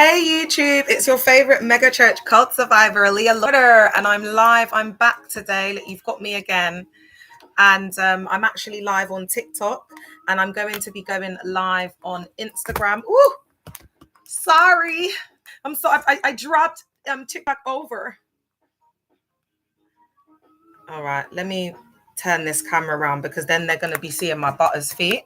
Hey YouTube, it's your favorite mega church cult survivor, Aaliyah Lauder, and I'm live. I'm back today. You've got me again. And I'm actually live on TikTok, and I'm going to be going live on Instagram. Ooh, sorry. I'm sorry. I dropped TikTok over. All right, let me turn this camera around because then they're going to be seeing my butter's feet.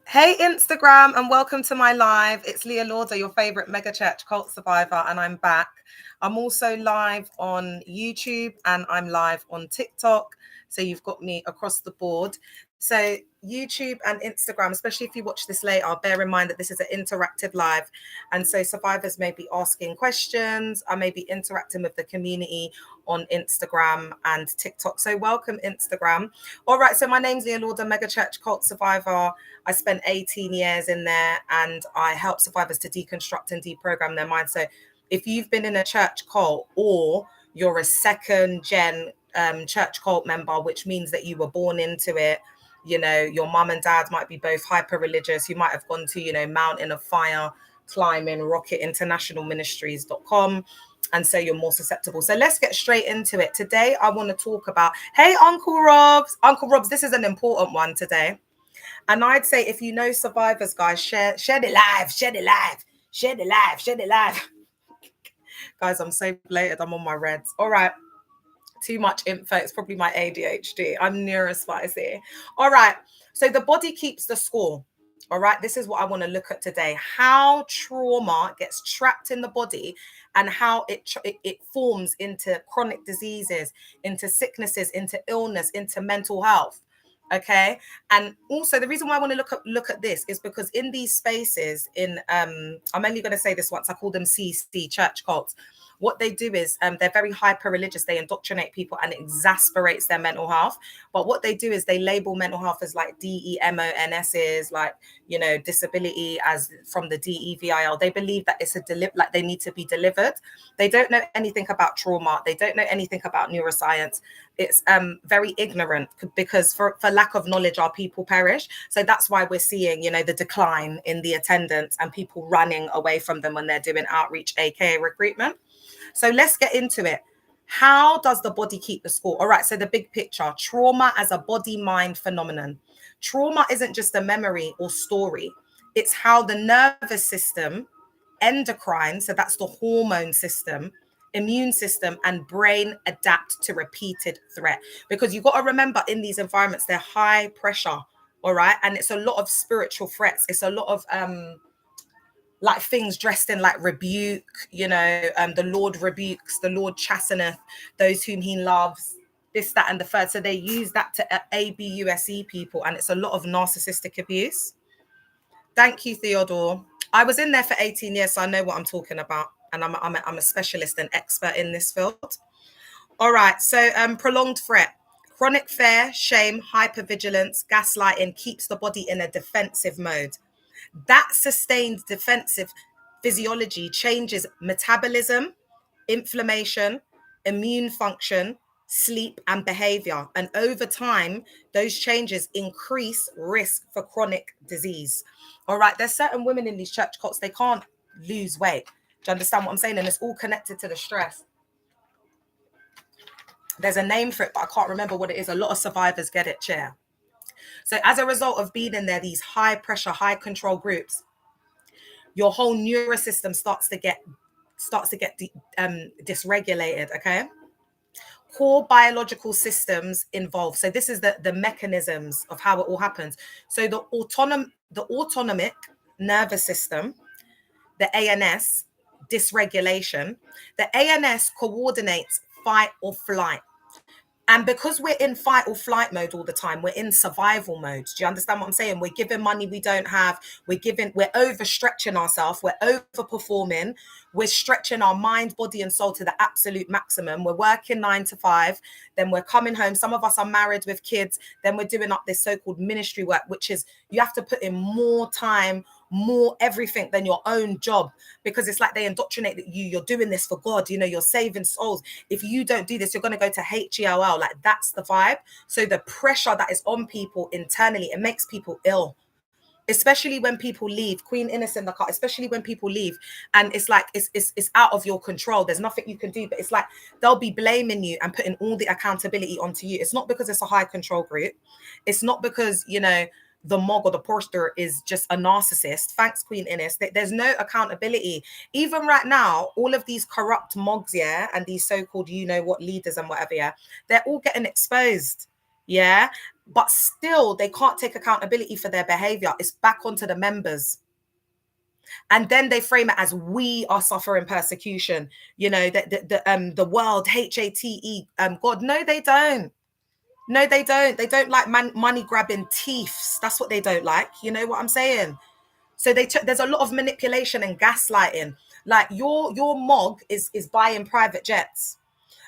Hey Instagram, and welcome to my live. It's Leah Lauder, your favorite mega church cult survivor, and I'm back. I'm also live on YouTube and I'm live on TikTok. So you've got me across the board. So YouTube and Instagram, especially if you watch this later, bear in mind that this is an interactive live. And so survivors may be asking questions. I may be interacting with the community on Instagram and TikTok. So welcome, Instagram. All right. So my name's Leah Lauder, mega church cult survivor. I spent 18 years in there and I help survivors to deconstruct and deprogram their mind. So if you've been in a church cult or you're a second gen church cult member, which means that you were born into it, you know, your mum and dad might be both hyper religious. You might have gone to, you know, Mountain of Fire, climbing, Rocket International Ministries.com. And so you're more susceptible. So let's get straight into it. Today, I want to talk about, hey, Uncle Robs. Uncle Robs, this is an important one today. And I'd say if you know survivors, guys, share the live, share the live, share the live, share the live. Guys, I'm so bloated. I'm on my reds. All right. Too much info. It's probably my ADHD. I'm neurospicy. All right. So the body keeps the score. All right. This is what I want to look at today. How trauma gets trapped in the body and how it forms into chronic diseases, into sicknesses, into illness, into mental health. Okay. And also the reason why I want to look at this is because in these spaces, I'm only going to say this once, I call them CC, church cults. What they do is they're very hyper religious. They indoctrinate people and it exasperates their mental health. But what they do is they label mental health as like DEMONSs, like, you know, disability as from the DEVIL. They believe that it's like they need to be delivered. They don't know anything about trauma. They don't know anything about neuroscience. It's very ignorant because for lack of knowledge, our people perish. So that's why we're seeing, you know, the decline in the attendance and people running away from them when they're doing outreach, aka recruitment. So let's get into it. How does the body keep the score? All right. So the big picture, trauma as a body-mind phenomenon. Trauma isn't just a memory or story. It's how the nervous system, endocrine, so that's the hormone system, immune system, and brain adapt to repeated threat. Because you've got to remember in these environments, they're high pressure. All right. And it's a lot of spiritual threats. It's a lot of like things dressed in like rebuke, you know, the Lord rebukes, the Lord chasteneth those whom he loves, this, that, and the third. So they use that to abuse people, and it's a lot of narcissistic abuse. Thank you, Theodore. I was in there for 18 years, so I know what I'm talking about, and I'm a specialist and expert in this field. All right, so prolonged threat. Chronic fear, shame, hypervigilance, gaslighting keeps the body in a defensive mode. That sustained defensive physiology changes metabolism, inflammation, immune function, sleep, and behavior. And over time, those changes increase risk for chronic disease. All right, there's certain women in these church cults, they can't lose weight. Do you understand what I'm saying? And it's all connected to the stress. There's a name for it, but I can't remember what it is. A lot of survivors get it, chair. So as a result of being in there, these high pressure, high control groups, your whole nervous system starts to get dysregulated. Okay. Core biological systems involved. So this is the mechanisms of how it all happens. So the autonomic nervous system, the ANS, dysregulation. The ANS coordinates fight or flight. And because we're in fight or flight mode all the time, we're in survival mode. Do you understand what I'm saying? We're giving money we don't have. We're overstretching ourselves. We're overperforming. We're stretching our mind, body, and soul to the absolute maximum. We're working 9 to 5. Then we're coming home. Some of us are married with kids. Then we're doing up this so-called ministry work, which is you have to put in more time, more everything than your own job, because it's like they indoctrinate that you're doing this for God, you know, you're saving souls. If you don't do this, you're going to go to HELL. Like that's the vibe. So the pressure that is on people internally, it makes people ill. especially when people leave. Queen Innes in the car, especially when people leave, and it's like it's out of your control. There's nothing you can do, but it's like they'll be blaming you and putting all the accountability onto you. It's not because it's a high control group. It's not because, you know, the mog or the porster is just a narcissist. Thanks, Queen Innes. There's no accountability. Even right now, all of these corrupt mogs, yeah, and these so-called, you know what, leaders and whatever, yeah, they're all getting exposed. Yeah. But still, they can't take accountability for their behavior. It's back onto the members. And then they frame it as we are suffering persecution. You know, the world, HATE, God. No, they don't. No, they don't. They don't like money grabbing thieves. That's what they don't like. You know what I'm saying? So there's a lot of manipulation and gaslighting. Like your mog is buying private jets.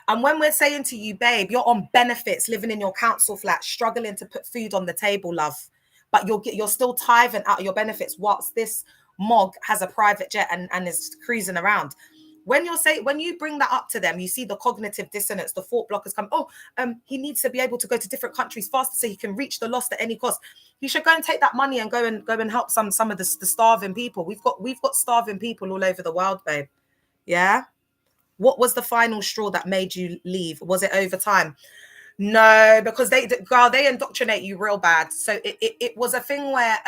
And when we're saying to you, babe, you're on benefits, living in your council flat, struggling to put food on the table, love, but you're still tithing out of your benefits whilst this mog has a private jet and is cruising around. When you bring that up to them, you see the cognitive dissonance, the thought blockers come. Oh, he needs to be able to go to different countries faster so he can reach the lost at any cost. You should go and take that money and go and help some of the starving people. We've got starving people all over the world, babe. Yeah. What was the final straw that made you leave? Was it over time? No, because they indoctrinate you real bad. So it was a thing where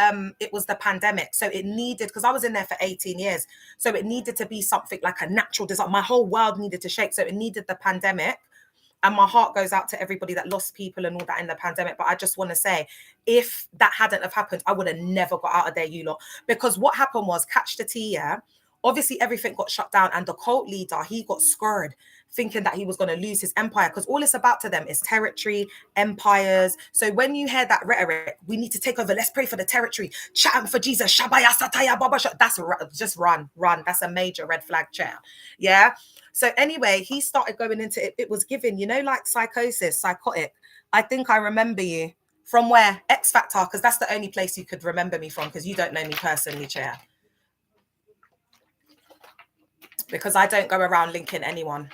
it was the pandemic. So it needed, because I was in there for 18 years. So it needed to be something like a natural disaster. My whole world needed to shake. So it needed the pandemic. And my heart goes out to everybody that lost people and all that in the pandemic. But I just want to say, if that hadn't have happened, I would have never got out of there, you lot. Because what happened was, catch the tea, yeah? Obviously, everything got shut down. And the cult leader, he got scared, thinking that he was going to lose his empire. Because all it's about to them is territory, empires. So when you hear that rhetoric, we need to take over. Let's pray for the territory. Shout for Jesus. Shabaya Sataya Baba. That's just run. That's a major red flag, chair. Yeah. So anyway, he started going into it. It was given, you know, like psychosis, psychotic. I think I remember you from where? X Factor, because that's the only place you could remember me from, because you don't know me personally, chair. Because I don't go around linking anyone,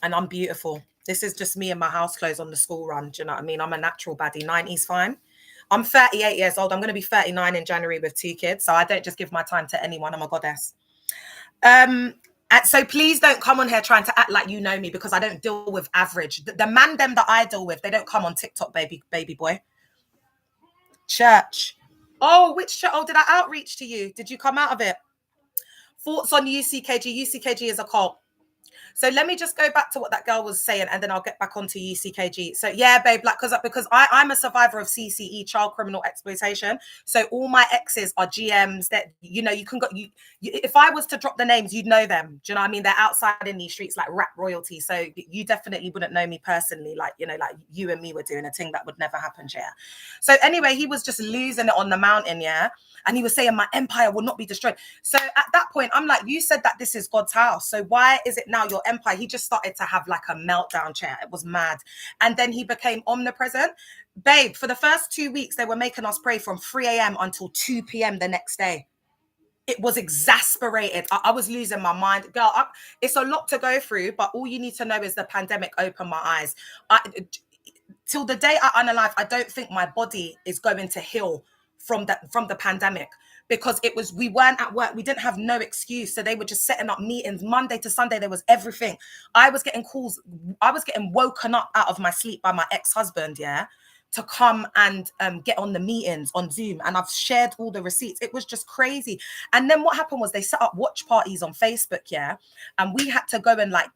and I'm beautiful. This is just me in my house clothes on the school run. Do you know what I mean? I'm a natural baddie. 90s fine. I'm 38 years old. I'm going to be 39 in January with 2 kids. So I don't just give my time to anyone. I'm a goddess. And so please don't come on here trying to act like you know me, because I don't deal with average. The man them that I deal with, they don't come on TikTok, baby boy. Church. Oh, which church? Oh, did I outreach to you? Did you come out of it? Thoughts on UCKG? UCKG is a cult. So let me just go back to what that girl was saying, and then I'll get back onto UCKG. So yeah, babe, like because I'm a survivor of CCE, child criminal exploitation. So all my exes are GMs that, you know, you can go. If I was to drop the names, you'd know them. Do you know what I mean? They're outside in these streets like rap royalty. So you definitely wouldn't know me personally. Like, you know, like you and me were doing a thing that would never happen, yeah. So anyway, he was just losing it on the mountain, yeah. And he was saying my empire will not be destroyed. So at that point, I'm like, you said that this is God's house. So why is it now your empire? He just started to have like a meltdown, chair. It was mad. And then he became omnipresent. Babe, for the first 2 weeks, they were making us pray from 3 a.m. until 2 p.m. the next day. It was exasperated. I was losing my mind. Girl, it's a lot to go through, but all you need to know is the pandemic opened my eyes. Till the day I unalive, I don't think my body is going to heal from the pandemic, because we weren't at work. We didn't have no excuse. So they were just setting up meetings Monday to Sunday. There was everything. I was getting calls. I was getting woken up out of my sleep by my ex-husband, yeah, to come and get on the meetings on Zoom. And I've shared all the receipts. It was just crazy. And then what happened was they set up watch parties on Facebook, yeah. And we had to go and like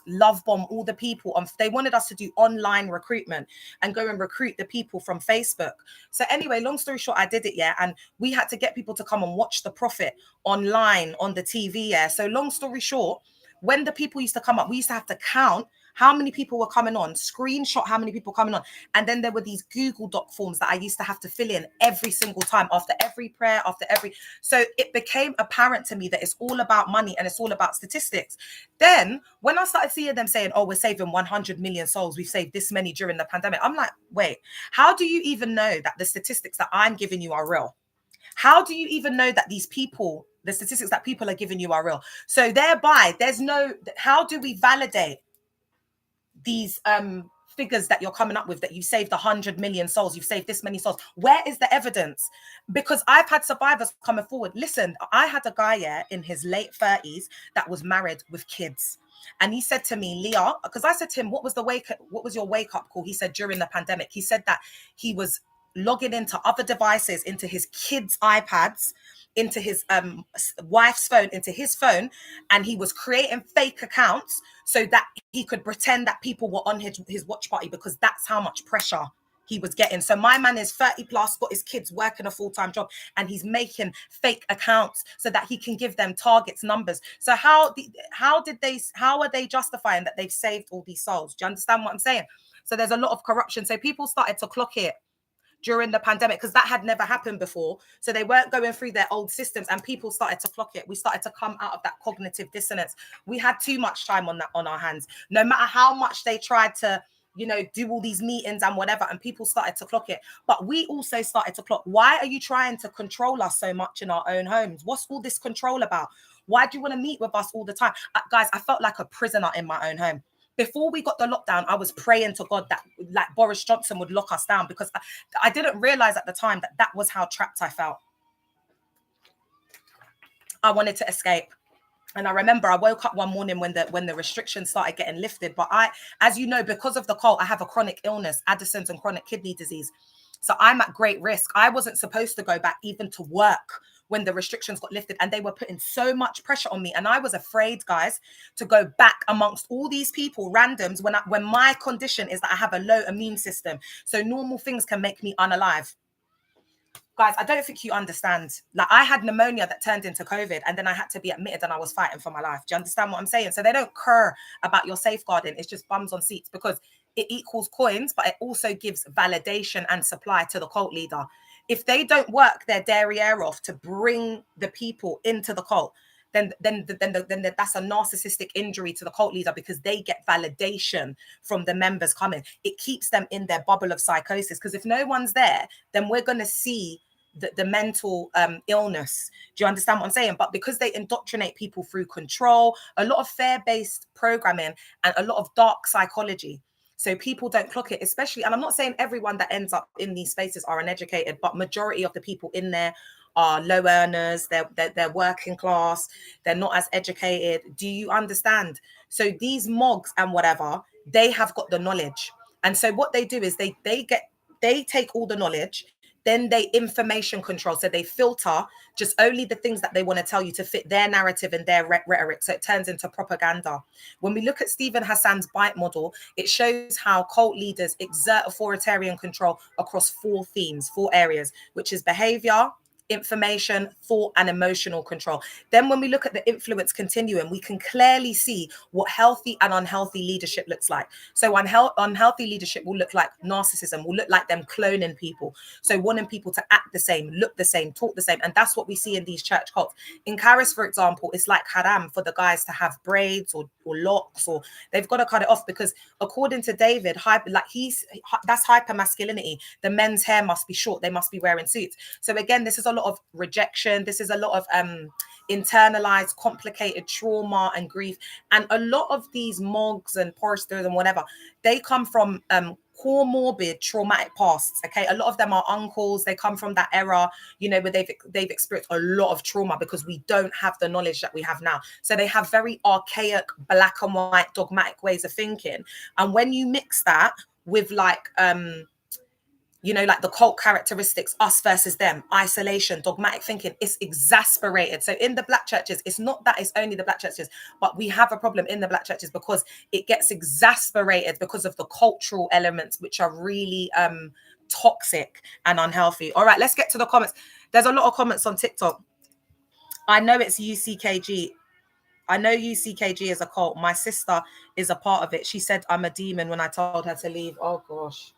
love bomb all the people. They wanted us to do online recruitment and go and recruit the people from Facebook. So anyway, long story short, I did it, yeah. And we had to get people to come and watch the prophet online on the TV, yeah. So long story short, when the people used to come up, we used to have to count how many people were coming on, screenshot how many people coming on. And then there were these Google Doc forms that I used to have to fill in every single time, after every prayer, so it became apparent to me that it's all about money and it's all about statistics. Then when I started seeing them saying, oh, we're saving 100 million souls, we've saved this many during the pandemic, I'm like, wait, how do you even know that the statistics that I'm giving you are real? How do you even know that the statistics that people are giving you are real? So thereby, how do we validate these figures that you're coming up with, that you saved 100 million souls, you've saved this many souls. Where is the evidence? Because I've had survivors coming forward. Listen, I had a guy, yeah, in his late 30s that was married with kids. And he said to me, Leah, because I said to him, what was your wake up call? He said during the pandemic, he said that he was logging into other devices, into his kids' iPads, into his wife's phone, into his phone, and he was creating fake accounts so that he could pretend that people were on his watch party, because that's how much pressure he was getting. So my man is 30 plus, got his kids working a full-time job, and he's making fake accounts so that he can give them targets, numbers. So how are they justifying that they've saved all these souls? Do you understand what I'm saying? So there's a lot of corruption. So people started to clock it during the pandemic, because that had never happened before. So they weren't going through their old systems, and people started to clock it. We started to come out of that cognitive dissonance. We had too much time on our hands, no matter how much they tried to, do all these meetings and whatever, and people started to clock it. But we also started to clock, why are you trying to control us so much in our own homes? What's all this control about? Why do you want to meet with us all the time? Guys, I felt like a prisoner in my own home. Before we got the lockdown, I was praying to God that like Boris Johnson would lock us down, because I didn't realize at the time that was how trapped I felt. I wanted to escape. And I remember I woke up one morning when the restrictions started getting lifted. But as you know, because of the cult, I have a chronic illness, Addison's and chronic kidney disease. So I'm at great risk. I wasn't supposed to go back even to work when the restrictions got lifted, and they were putting so much pressure on me. And I was afraid, guys, to go back amongst all these people, randoms, when my condition is that I have a low immune system. So normal things can make me unalive. Guys, I don't think you understand. Like, I had pneumonia that turned into COVID, and then I had to be admitted, and I was fighting for my life. Do you understand what I'm saying? So they don't care about your safeguarding. It's just bums on seats, because it equals coins, but it also gives validation and supply to the cult leader. If they don't work their derriere off to bring the people into the cult, then that's a narcissistic injury to the cult leader, because they get validation from the members coming. It keeps them in their bubble of psychosis, because if no one's there, then we're going to see the mental illness. Do you understand what I'm saying? But because they indoctrinate people through control, a lot of fear-based programming, and a lot of dark psychology, so people don't clock it, especially, and I'm not saying everyone that ends up in these spaces are uneducated, but majority of the people in there are low earners, they're working class, they're not as educated. Do you understand? So these mogs and whatever, they have got the knowledge. And so what they do is they take all the knowledge, then they information control. So they filter just only the things that they want to tell you to fit their narrative and their rhetoric. So it turns into propaganda. When we look at Stephen Hassan's BITE model, it shows how cult leaders exert authoritarian control across 4 themes, 4 areas, which is behavior, information, thought, and emotional control. Then when we look at the influence continuum, we can clearly see what healthy and unhealthy leadership looks like. So unhealthy leadership will look like narcissism, will look like them cloning people. So wanting people to act the same, look the same, talk the same. And that's what we see in these church cults. In Caris, for example, it's like haram for the guys to have braids or locks, or they've got to cut it off, because according to David, that's hyper masculinity. The men's hair must be short, they must be wearing suits. So again, this is a lot of rejection. This is a lot of internalized, complicated trauma and grief. And a lot of these mogs and porsters and whatever, they come from comorbid traumatic pasts. Okay, a lot of them are uncles. They come from that era, where they've experienced a lot of trauma, because we don't have the knowledge that we have now. So they have very archaic, black and white, dogmatic ways of thinking. And when you mix that with like the cult characteristics, us versus them, isolation, dogmatic thinking, it's exasperated. So in the black churches, it's not that it's only the black churches, but we have a problem in the black churches because it gets exasperated because of the cultural elements, which are really toxic and unhealthy. All right, let's get to the comments. There's a lot of comments on TikTok. I know it's UCKG. I know UCKG is a cult. My sister is a part of it. She said I'm a demon when I told her to leave. Oh gosh.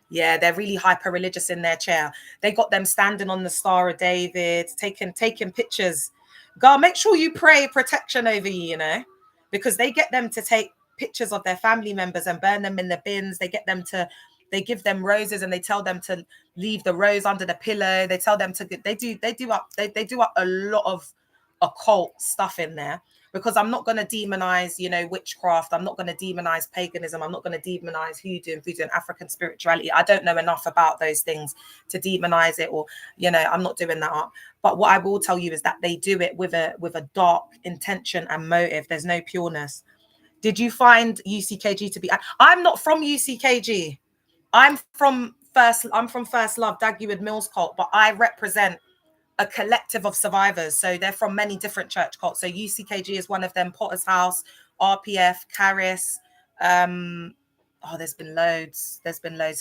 Yeah, they're really hyper religious in their chair. They got them standing on the Star of David, taking pictures. Girl, make sure you pray protection over you, because they get them to take pictures of their family members and burn them in the bins. They give them roses, and they tell them to leave the rose under the pillow. They tell them to they do up a occult stuff in there, because I'm not going to demonize, you know, witchcraft. I'm not going to demonize paganism. I'm not going to demonize hoodoo and voodoo and African spirituality. I don't know enough about those things to demonize it, or, you know, I'm not doing that. But what I will tell you is that they do it with a dark intention and motive. There's no pureness. Did you find UCKG to be? I'm not from UCKG. I'm from First Love, Dagwood Mills cult, but I represent a collective of survivors. So they're from many different church cults. So UCKG is one of them, Potter's House, RPF, Caris. There's been loads.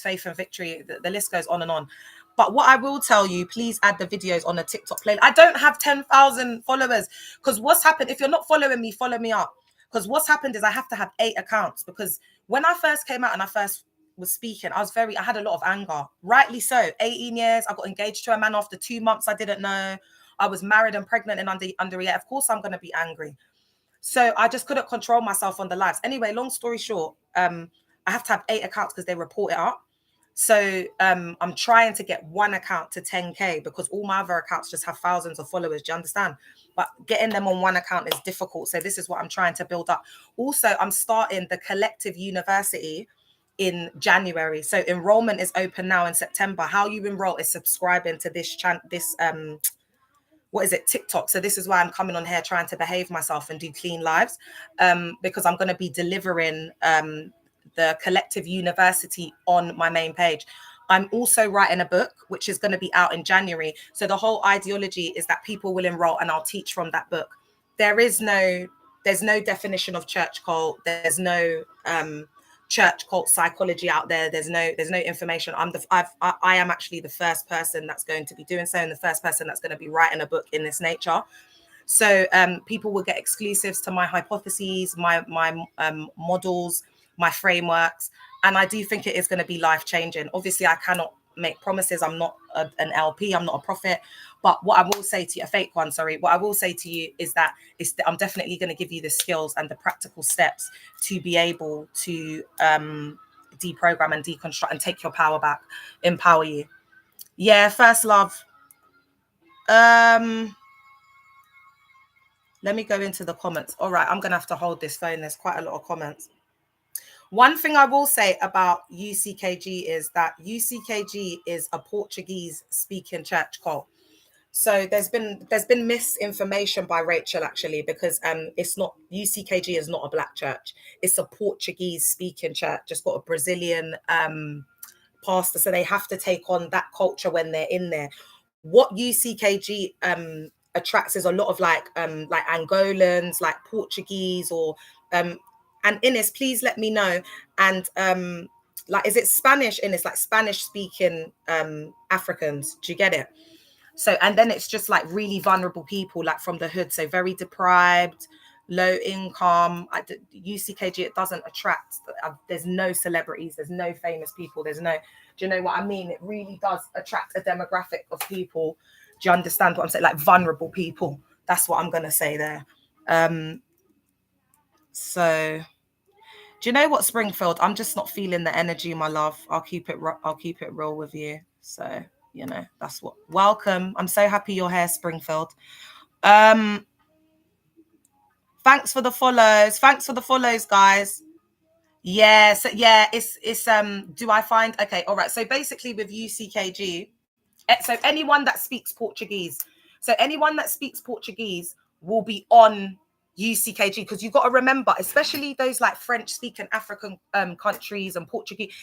Faith and Victory. The list goes on and on. But what I will tell you, please add the videos on the TikTok playlist. I don't have 10,000 followers, because what's happened, if you're not following me, follow me up. Because what's happened is I have to have 8 accounts, because when I first came out and I first was speaking, I had a lot of anger, rightly so. 18 years, I got engaged to a man after 2 months. I didn't know. I was married and pregnant and under a year. Of course I'm going to be angry. So I just couldn't control myself on the lives. Anyway, long story short, I have to have 8 accounts because they report it up. So I'm trying to get one account to 10K, because all my other accounts just have thousands of followers. Do you understand? But getting them on one account is difficult. So this is what I'm trying to build up. Also, I'm starting the Collective University in January. So enrollment is open now in September. How you enroll is subscribing to this TikTok. So this is why I'm coming on here trying to behave myself and do clean lives, because I'm going to be delivering the Collective University on my main page. I'm also writing a book, which is going to be out in January. So the whole ideology is that people will enroll and I'll teach from that book. There's no definition of church cult. There's no church cult psychology out there. There's no information. I am actually the first person that's going to be doing so, and the first person that's going to be writing a book in this nature. So people will get exclusives to my hypotheses, my models, my frameworks, and I do think it is going to be life-changing. Obviously, I cannot make promises. I'm not an LP. I'm not a prophet. But what I will say to you, a fake one, sorry. What I will say to you is that I'm definitely going to give you the skills and the practical steps to be able to deprogram and deconstruct and take your power back, empower you. Yeah, First Love. Let me go into the comments. All right, I'm going to have to hold this phone. There's quite a lot of comments. One thing I will say about UCKG is that UCKG is a Portuguese speaking church cult. So there's been misinformation by Rachel, actually, because it's not, UCKG is not a black church. It's a Portuguese speaking church, just got a Brazilian pastor. So they have to take on that culture when they're in there. What UCKG attracts is a lot of like Angolans, like Portuguese, or and Ines, please let me know. And like, is it Spanish, Ines? Like Spanish speaking Africans? Do you get it? So, and then it's just like really vulnerable people, like from the hood. So very deprived, low income. UCKG, it doesn't attract. There's no celebrities. There's no famous people. There's no, do you know what I mean? It really does attract a demographic of people. Do you understand what I'm saying? Like vulnerable people. That's what I'm going to say there. So, do you know what, Springfield? I'm just not feeling the energy, my love. I'll keep it real with you. So, you know, that's what. Welcome. I'm so happy you're here, Springfield. Thanks for the follows. Thanks for the follows, guys. Yeah, so yeah, it's do I find, okay, all right. So basically with UCKG, so anyone that speaks Portuguese, will be on UCKG, because you've got to remember, especially those like French speaking African countries and Portuguese,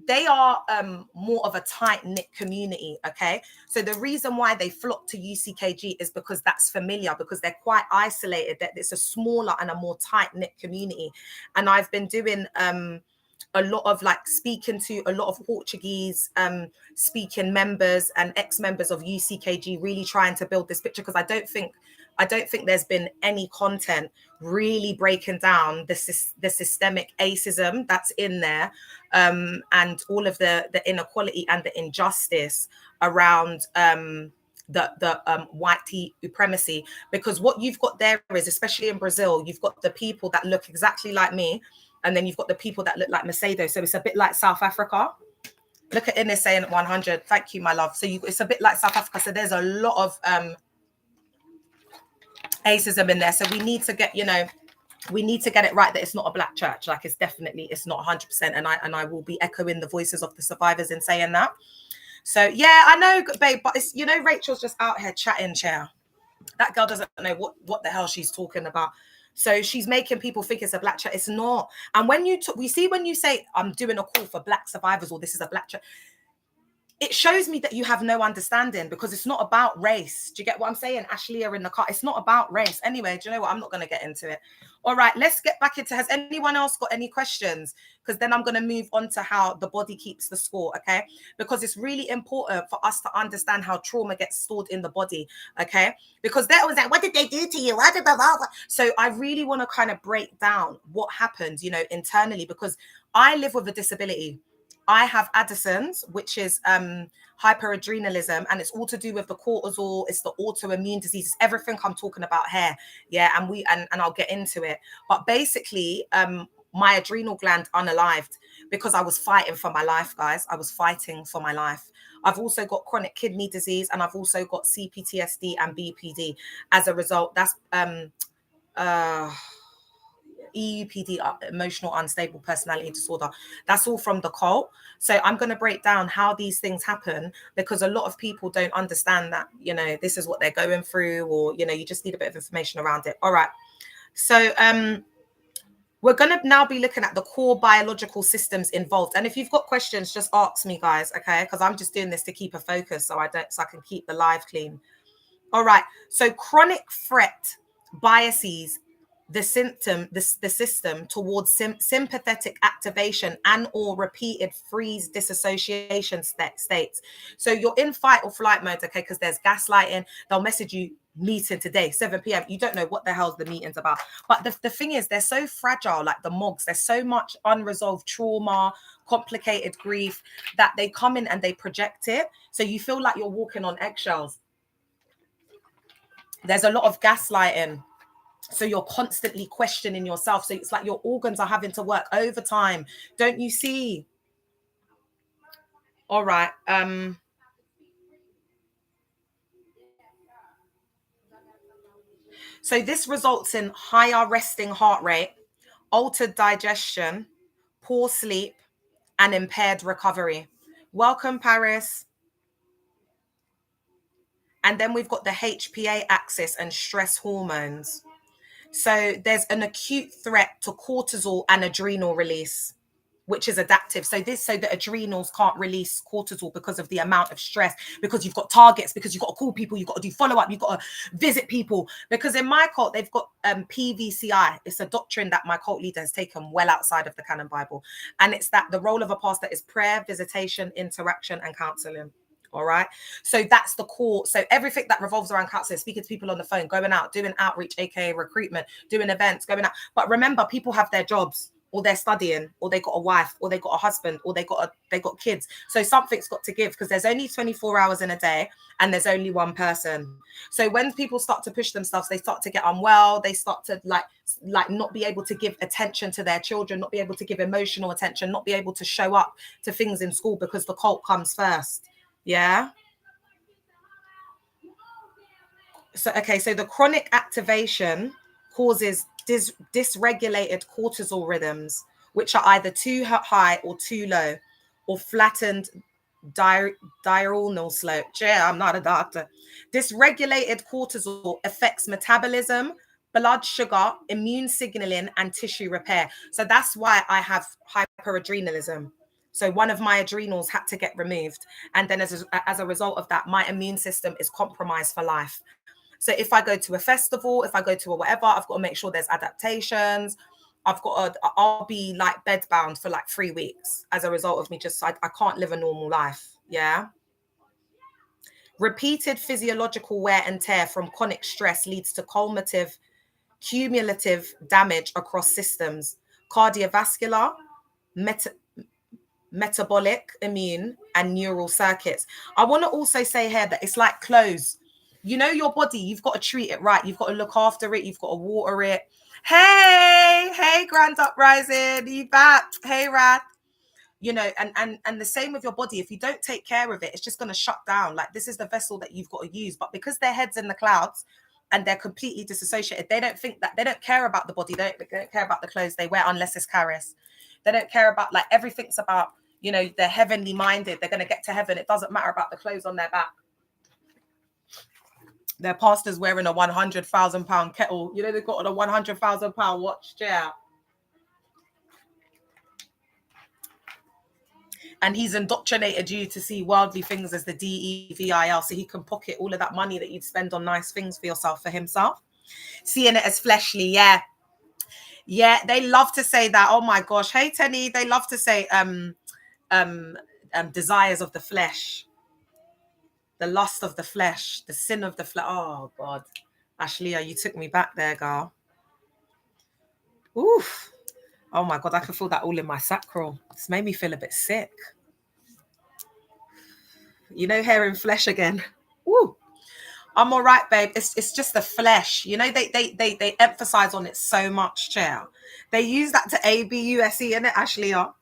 they are more of a tight-knit community. Okay, so the reason why they flock to UCKG is because that's familiar, because they're quite isolated, that it's a smaller and a more tight-knit community. And I've been doing a lot of like speaking to a lot of Portuguese speaking members and ex-members of UCKG, really trying to build this picture, because I don't think there's been any content really breaking down the systemic ageism that's in there, and all of the inequality and the injustice around the white supremacy. Because what you've got there is, especially in Brazil, you've got the people that look exactly like me, and then you've got the people that look like Macedo. So it's a bit like South Africa. Look at Ines saying 100. Thank you, my love. So it's a bit like South Africa. So there's a lot of atheism in there. So we need to get, we need to get it right that it's not a black church. Like it's not 100%. And I will be echoing the voices of the survivors in saying that. So yeah, I know, babe, but it's, Rachel's just out here chatting, chair. That girl doesn't know what the hell she's talking about. So she's making people think it's a black church. It's not. And when we see when you say I'm doing a call for black survivors or this is a black church, it shows me that you have no understanding, because it's not about race. Do you get what I'm saying? Ashley are in the car. It's not about race. Anyway, do you know what? I'm not going to get into it. All right, let's get back into, has anyone else got any questions? Because then I'm going to move on to how the body keeps the score, okay? Because it's really important for us to understand how trauma gets stored in the body, okay? Because they're always like, what did they do to you? So I really want to kind of break down what happened, internally, because I live with a disability. I have Addison's, which is hyperadrenalism, and it's all to do with the cortisol. It's the autoimmune diseases, everything I'm talking about here. Yeah, and I'll get into it. But basically, my adrenal gland unalived because I was fighting for my life, guys. I was fighting for my life. I've also got chronic kidney disease, and I've also got CPTSD and BPD. As a result, that's EUPD, emotional unstable personality disorder. That's all from the cult. So I'm going to break down how these things happen, because a lot of people don't understand that, this is what they're going through, or, you just need a bit of information around it. All right. So we're going to now be looking at the core biological systems involved. And if you've got questions, just ask me, guys, okay? Because I'm just doing this to keep a focus so I can keep the live clean. All right. So chronic threat biases the system towards sympathetic activation and or repeated freeze dissociation states. So you're in fight or flight mode, okay? Because there's gaslighting. They'll message you, meeting today, 7 p.m. You don't know what the hell's the meeting's about. But the thing is, they're so fragile, like the mogs. There's so much unresolved trauma, complicated grief, that they come in and they project it. So you feel like you're walking on eggshells. There's a lot of gaslighting. So you're constantly questioning yourself. So it's like your organs are having to work overtime. Don't you see? All right. So this results in higher resting heart rate, altered digestion, poor sleep, and impaired recovery. Welcome, Paris. And then we've got the HPA axis and stress hormones. So there's an acute threat to cortisol and adrenal release, which is adaptive. So the adrenals can't release cortisol because of the amount of stress, because you've got targets, because you've got to call people, you've got to do follow-up, you've got to visit people. Because in my cult, they've got PVCI. It's a doctrine that my cult leader has taken well outside of the canon Bible. And it's that the role of a pastor is prayer, visitation, interaction, and counseling. All right. So that's the core. So everything that revolves around counseling, speaking to people on the phone, going out, doing outreach, aka recruitment, doing events, going out. But remember, people have their jobs, or they're studying, or they got a wife, or they got a husband, or they got kids. So something's got to give, because there's only 24 hours in a day and there's only one person. So when people start to push themselves, they start to get unwell. They start to like not be able to give attention to their children, not be able to give emotional attention, not be able to show up to things in school, because the cult comes first. Yeah. So, okay. So the chronic activation causes dysregulated cortisol rhythms, which are either too high or too low, or flattened diurnal slope. Yeah, I'm not a doctor. Dysregulated cortisol affects metabolism, blood sugar, immune signaling, and tissue repair. So that's why I have hyperadrenalism. So one of my adrenals had to get removed. And then as a result of that, my immune system is compromised for life. So if I go to a festival, if I go to a whatever, I've got to make sure there's adaptations. I'll be like bedbound for like 3 weeks as a result of me I can't live a normal life. Yeah. Repeated physiological wear and tear from chronic stress leads to cumulative damage across systems: cardiovascular, metabolic, immune, and neural circuits. I want to also say here that it's like clothes. Your body, you've got to treat it right. You've got to look after it. You've got to water it. Hey, Grand Uprising, you back? Hey, Rad. And the same with your body. If you don't take care of it, it's just going to shut down. Like, this is the vessel that you've got to use. But because their head's in the clouds and they're completely disassociated. They don't think that, they don't care about the body. They don't care about the clothes they wear unless it's charis. They don't care about, like, everything's about, you know, they're heavenly minded. They're going to get to heaven. It doesn't matter about the clothes on their back. Their pastor's wearing a £100,000 kettle. You know, they've got a £100,000 watch chair. And he's indoctrinated you to see worldly things as the DEVIL, so he can pocket all of that money that you'd spend on nice things for yourself, for himself. Seeing it as fleshly, yeah. Yeah, they love to say that. Oh my gosh. Hey, Tenny, they love to say desires of the flesh, the lust of the flesh, the sin of the flesh. Oh God. Ashleah, you took me back there, girl. Oof. Oh my God, I can feel that all in my sacral. It's made me feel a bit sick. You know, hair and flesh again. Woo. I'm all right, babe. It's just the flesh. You know, they emphasize on it so much, chair. They use that to ABUSE in it, Ashleah.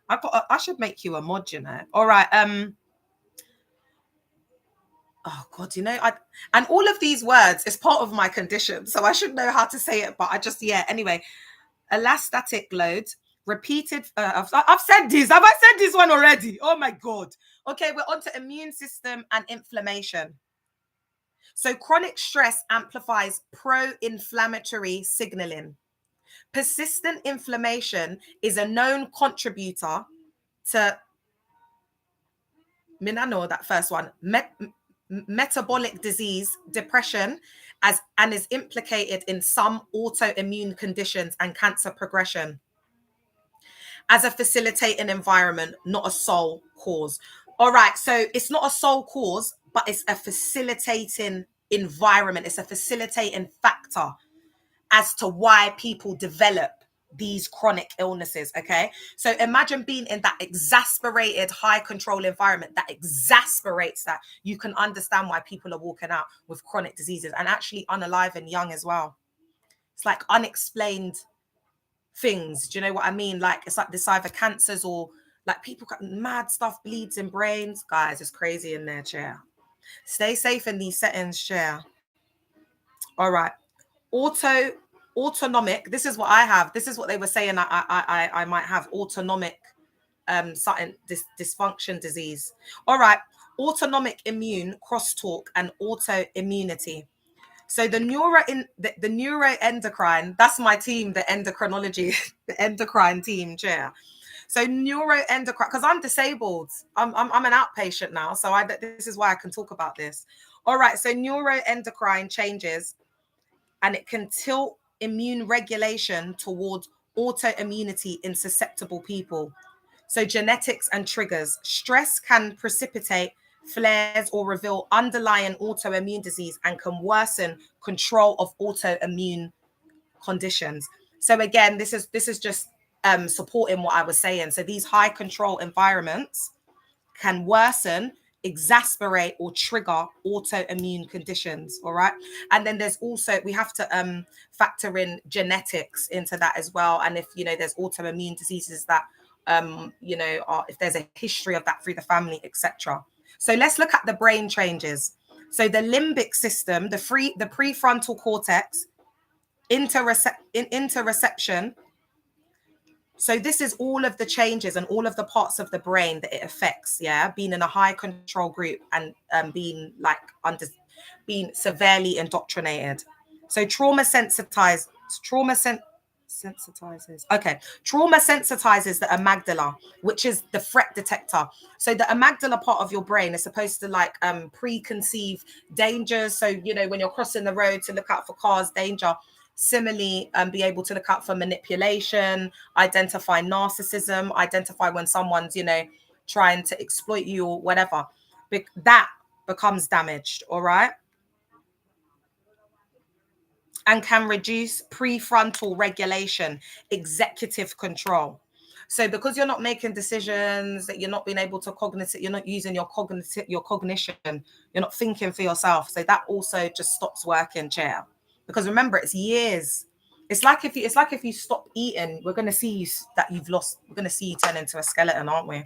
I should make you a mod, you know. All right. Oh God, you know, and all of these words is part of my condition, so I should know how to say it, but I just, yeah. Anyway, elastatic load, repeated. I've said this. Have I said this one already? Oh my God. Okay, we're on to immune system and inflammation. So chronic stress amplifies pro-inflammatory signaling. Persistent inflammation is a known contributor to, I know that first one, metabolic disease, depression, and is implicated in some autoimmune conditions and cancer progression. As a facilitating environment, not a sole cause. All right, so it's not a sole cause, but it's a facilitating environment. It's a facilitating factor as to why people develop these chronic illnesses. Okay, so imagine being in that exasperated high control environment that exasperates that. You can understand why people are walking out with chronic diseases, and actually unalive and young as well. It's like unexplained things. Do you know what I mean? Like, it's like this either cancers or like people got mad stuff, bleeds in brains. Guys, it's crazy in there, chair. Stay safe in these settings, chair. All right. Autonomic. This is what I have. This is what they were saying. I might have autonomic something dysfunction disease. All right. Autonomic immune crosstalk and autoimmunity. So the neuroendocrine, that's my team, the endocrinology, the endocrine team, chair. So neuroendocrine, because I'm disabled. I'm an outpatient now. So this is why I can talk about this. All right. So neuroendocrine changes, and it can tilt immune regulation towards autoimmunity in susceptible people. So genetics and triggers. Stress can precipitate flares or reveal underlying autoimmune disease and can worsen control of autoimmune conditions. So again, this is just supporting what I was saying. So these high control environments can worsen, exasperate, or trigger autoimmune conditions. All right. And then there's also, we have to factor in genetics into that as well. And if, you know, there's autoimmune diseases that, you know, if there's a history of that through the family, etc. So let's look at the brain changes. So the limbic system, the prefrontal cortex, interoception. So this is all of the changes and all of the parts of the brain that it affects. Yeah, being in a high control group and being severely indoctrinated. So trauma sensitizes. Okay, trauma sensitizes the amygdala, which is the threat detector. So the amygdala part of your brain is supposed to like preconceive dangers. So, you know, when you're crossing the road, to look out for cars, danger. Similarly, be able to look out for manipulation, identify narcissism, identify when someone's, you know, trying to exploit you or whatever. That becomes damaged. All right. And can reduce prefrontal regulation, executive control. So because you're not making decisions, that you're not being able to you're not using your cognition, you're not thinking for yourself. So that also just stops working, chair. Because remember, it's years. It's like if you stop eating, we're going to see that you've lost. We're going to see you turn into a skeleton, aren't we?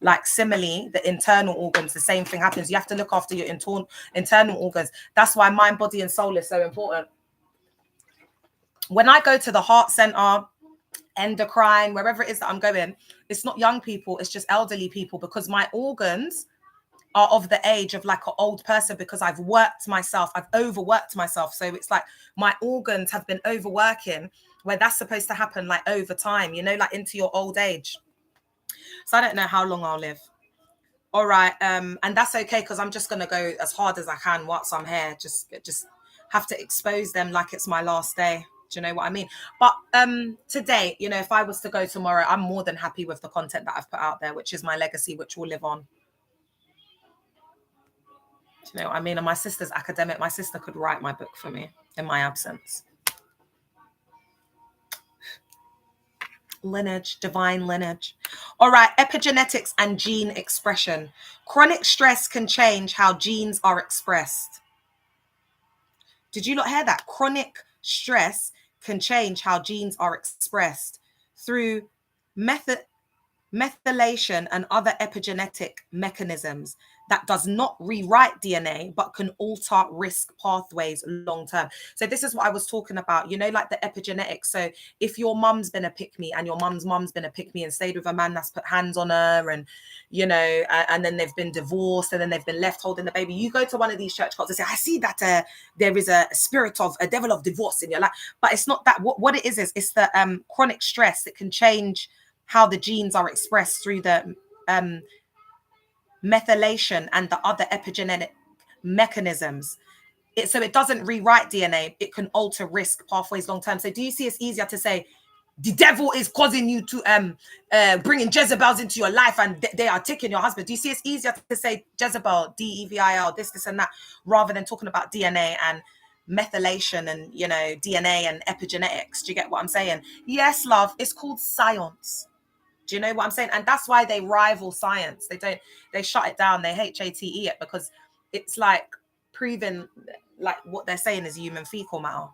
Like similarly, the internal organs, the same thing happens. You have to look after your internal organs. That's why mind, body, and soul is so important. When I go to the heart center, endocrine, wherever it is that I'm going, it's not young people, it's just elderly people, because my organs are of the age of like an old person, because I've overworked myself. So it's like my organs have been overworking, where that's supposed to happen like over time, you know, like into your old age. So I don't know how long I'll live. All right. And that's okay, because I'm just gonna go as hard as I can whilst I'm here. Just have to expose them like it's my last day. Do you know what I mean? But today, you know, if I was to go tomorrow, I'm more than happy with the content that I've put out there, which is my legacy, which will live on. Do you know what I mean? And my sister's academic. My sister could write my book for me in my absence. Lineage, divine lineage. All right, epigenetics and gene expression. Chronic stress can change how genes are expressed. Did you not hear that? Chronic stress can change how genes are expressed through methylation and other epigenetic mechanisms that does not rewrite DNA, but can alter risk pathways long term. So this is what I was talking about, you know, like the epigenetics. So if your mum's been a pick-me and your mum's been a pick-me and stayed with a man that's put hands on her, and, you know, and then they've been divorced and then they've been left holding the baby, you go to one of these church cults and say, I see that there is a spirit of a devil of divorce in your life. But it's not that. What it is it's the chronic stress that can change how the genes are expressed through the methylation and the other epigenetic mechanisms. So it doesn't rewrite DNA, it can alter risk pathways long term. So do you see it's easier to say the devil is causing you to bringing Jezebels into your life and they are taking your husband? Do you see it's easier to say Jezebel, DEVIL, this and that, rather than talking about DNA and methylation and, you know, DNA and epigenetics? Do you get what I'm saying? Yes, love, it's called science. Do you know what I'm saying? And that's why they rival science. They shut it down. They HATE it, because it's like proving like what they're saying is human fecal matter.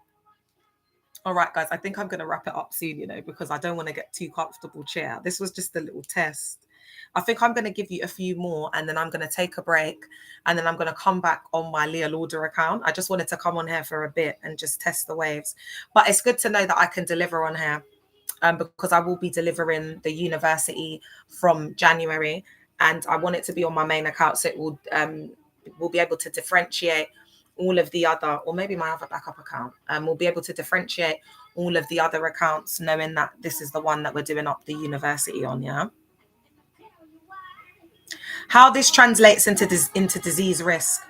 All right, guys, I think I'm going to wrap it up soon, you know, because I don't want to get too comfortable chair. This was just a little test. I think I'm going to give you a few more, and then I'm going to take a break, and then I'm going to come back on my Leah Lauder account. I just wanted to come on here for a bit and just test the waves. But it's good to know that I can deliver on here. Because I will be delivering the university from January, and I want it to be on my main account, so it will be able to differentiate all of the other, or maybe my other backup account, we'll be able to differentiate all of the other accounts, knowing that this is the one that we're doing up the university on. Yeah. How this translates into disease risk.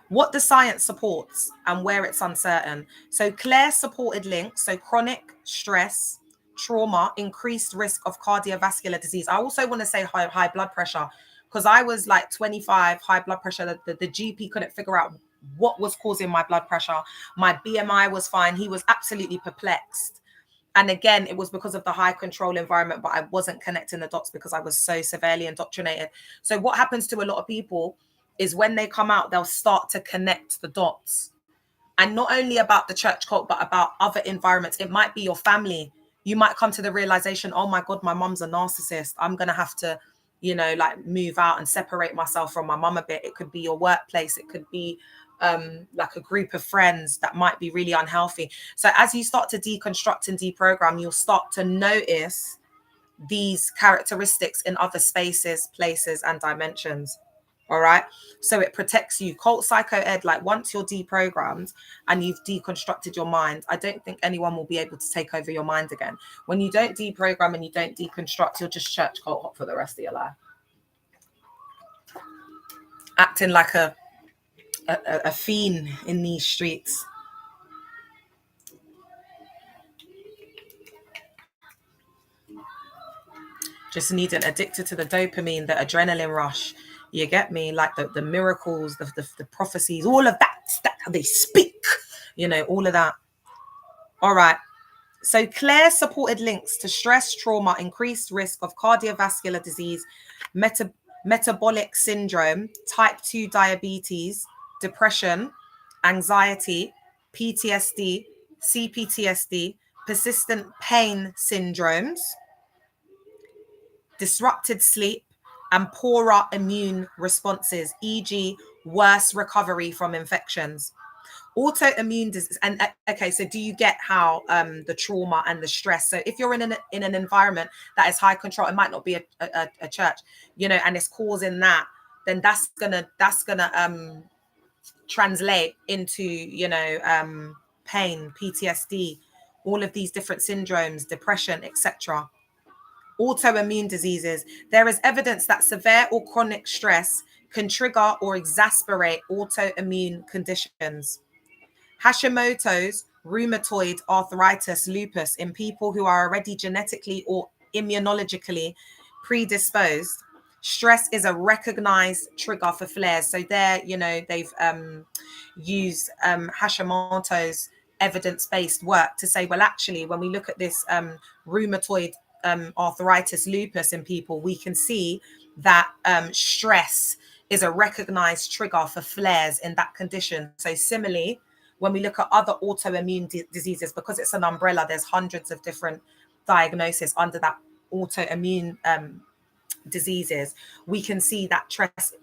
What the science supports and where it's uncertain. So Claire supported links. So chronic stress, trauma, increased risk of cardiovascular disease. I also want to say high blood pressure, because I was like 25, high blood pressure. The GP couldn't figure out what was causing my blood pressure. My BMI was fine. He was absolutely perplexed. And again, it was because of the high control environment, but I wasn't connecting the dots because I was so severely indoctrinated. So what happens to a lot of people is when they come out, they'll start to connect the dots. And not only about the church cult, but about other environments. It might be your family. You might come to the realization, oh my God, my mom's a narcissist. I'm going to have to, you know, like move out and separate myself from my mom a bit. It could be your workplace. It could be like a group of friends that might be really unhealthy. So as you start to deconstruct and deprogram, you'll start to notice these characteristics in other spaces, places, and dimensions. All right. So it protects you. Cult psycho ed, like once you're deprogrammed and you've deconstructed your mind, I don't think anyone will be able to take over your mind again. When you don't deprogram and you don't deconstruct, you're just church cult hop for the rest of your life. Acting like a fiend in these streets. Just needing addicted to the dopamine, the adrenaline rush. You get me? Like the miracles, the prophecies, all of that they speak, you know, all of that. All right. So Claire supported links to stress, trauma, increased risk of cardiovascular disease, metabolic syndrome, type 2 diabetes, depression, anxiety, PTSD, CPTSD, persistent pain syndromes, disrupted sleep, and poorer immune responses, e.g., worse recovery from infections. Autoimmune disease. And okay, so do you get how the trauma and the stress? So if you're in an environment that is high control, it might not be a church, you know, and it's causing that, then that's gonna translate into, you know, pain, PTSD, all of these different syndromes, depression, etc. Autoimmune diseases. There is evidence that severe or chronic stress can trigger or exacerbate autoimmune conditions. Hashimoto's, rheumatoid arthritis, lupus in people who are already genetically or immunologically predisposed. Stress is a recognized trigger for flares. So there, you know, they've used Hashimoto's evidence-based work to say, well, actually, when we look at this rheumatoid arthritis, lupus in people, we can see that stress is a recognized trigger for flares in that condition. So similarly, when we look at other autoimmune diseases, because it's an umbrella, there's hundreds of different diagnoses under that autoimmune diseases, we can see that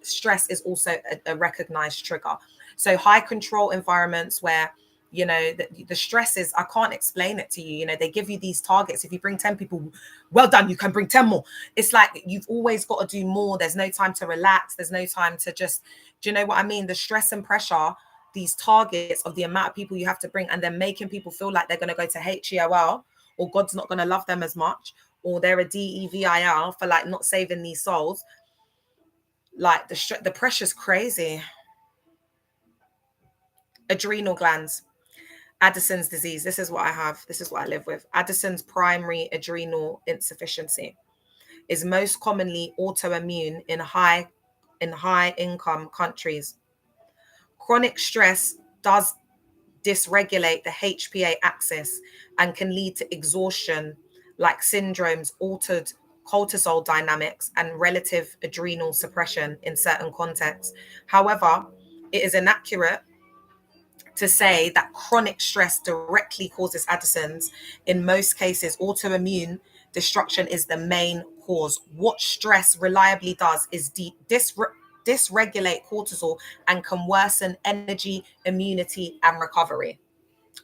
stress is also a recognized trigger. So high control environments where, you know, the stress is, I can't explain it to you. You know, they give you these targets. If you bring 10 people, well done, you can bring 10 more. It's like you've always got to do more. There's no time to relax. There's no time to just, do you know what I mean? The stress and pressure, these targets of the amount of people you have to bring, and then making people feel like they're going to go to HEOL, or God's not going to love them as much, or they're a DEVIL for like not saving these souls. Like the pressure's crazy. Adrenal glands. Addison's disease. This is what I have. This is what I live with. Addison's primary adrenal insufficiency is most commonly autoimmune in high income countries. Chronic stress does dysregulate the HPA axis and can lead to exhaustion, like syndromes, altered cortisol dynamics, and relative adrenal suppression in certain contexts. However, it is inaccurate to say that chronic stress directly causes Addison's. In most cases, autoimmune destruction is the main cause. What stress reliably does is dysregulate cortisol and can worsen energy, immunity, and recovery.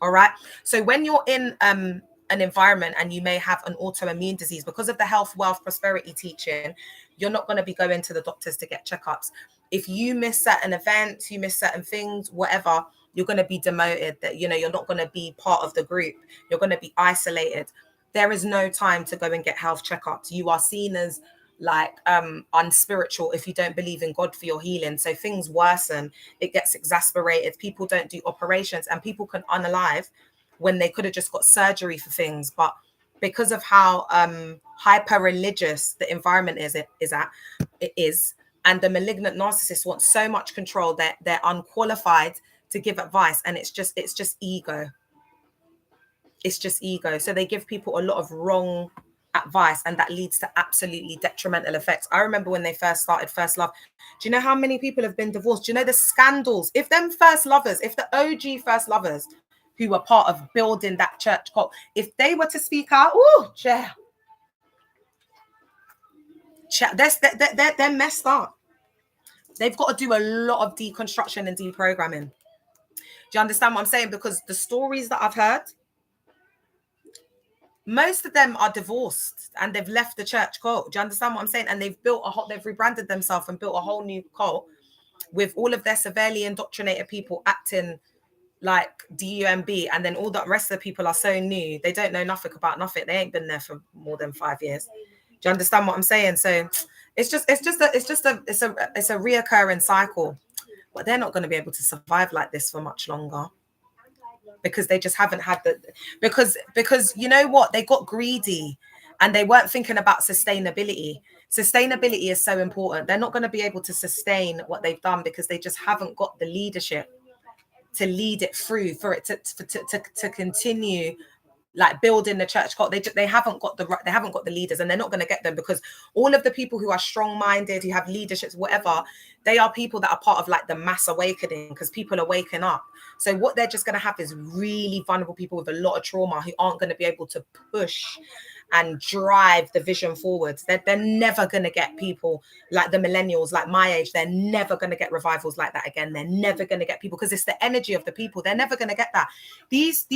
All right. So when you're in an environment and you may have an autoimmune disease, because of the health, wealth, prosperity teaching, you're not going to be going to the doctors to get checkups. If you miss certain events, you miss certain things, whatever, you're going to be demoted. That, you know, you're not going to be part of the group. You're going to be isolated. There is no time to go and get health checkups. You are seen as like unspiritual if you don't believe in God for your healing. So things worsen, it gets exasperated. People don't do operations, and people can unalive when they could have just got surgery for things. But because of how hyper religious the environment is, and the malignant narcissist wants so much control that they're unqualified to give advice, and it's just ego. It's just ego. So they give people a lot of wrong advice, and that leads to absolutely detrimental effects. I remember when they first started First Love. Do you know how many people have been divorced? Do you know the scandals? If them first lovers, if the OG first lovers who were part of building that church cult, if they were to speak out, they're messed up. They've got to do a lot of deconstruction and deprogramming. Do you understand what I'm saying? Because the stories that I've heard, most of them are divorced and they've left the church cult. Do you understand what I'm saying? And they've rebranded themselves and built a whole new cult with all of their severely indoctrinated people acting like DUMB, and then all the rest of the people are so new, they don't know nothing about nothing. They ain't been there for more than 5 years. Do you understand what I'm saying? So it's a reoccurring cycle, but they're not going to be able to survive like this for much longer, because they just haven't had because you know what, they got greedy and they weren't thinking about sustainability. Sustainability is so important. They're not going to be able to sustain what they've done because they just haven't got the leadership to lead it through, for it to continue like building the church cult. They haven't got the leaders, and they're not going to get them, because all of the people who are strong-minded, who have leaderships, whatever, they are people that are part of like the mass awakening, because people are waking up. So what they're just going to have is really vulnerable people with a lot of trauma who aren't going to be able to push and drive the vision forwards. They're never going to get people like the millennials, like my age. They're never going to get revivals like that again. They're never going to get people, because it's the energy of the people. They're never going to get that. These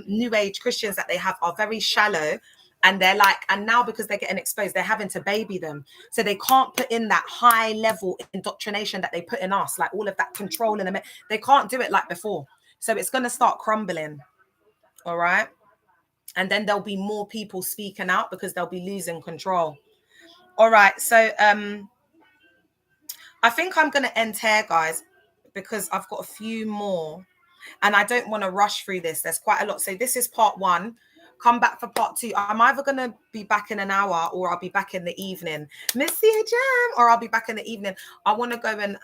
new age Christians that they have are very shallow. And they're like, and now because they're getting exposed, they're having to baby them. So they can't put in that high level indoctrination that they put in us, like all of that control and they can't do it like before. So it's going to start crumbling. All right. And then there'll be more people speaking out because they'll be losing control. All right. So I think I'm going to end here, guys, because I've got a few more and I don't want to rush through this. There's quite a lot. So this is part 1. Come back for part 2. I'm either going to be back in an hour or I'll be back in the evening. Missy Jam, or I'll be back in the evening. I want to go and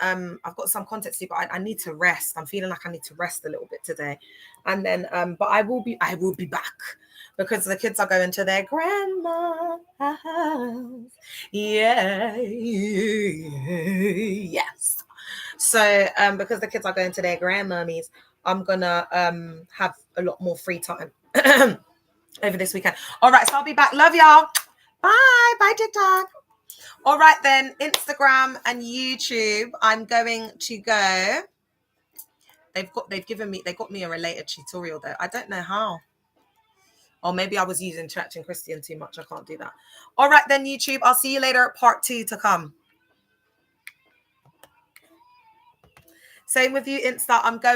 I've got some content to do, but I need to rest. I'm feeling like I need to rest a little bit today. And then but I will be back because the kids are going to their grandma's house. Yeah. Yes. So because the kids are going to their grandmummies, I'm gonna have a lot more free time over this weekend. All right, so I'll be back. Love y'all. Bye TikTok. All right then, Instagram and YouTube. I'm going to go. They got me a related tutorial though. I don't know how. Or maybe I was using Church and Christian too much. I can't do that. All right then, YouTube. I'll see you later at part 2 to come. Same with you, Insta. I'm going.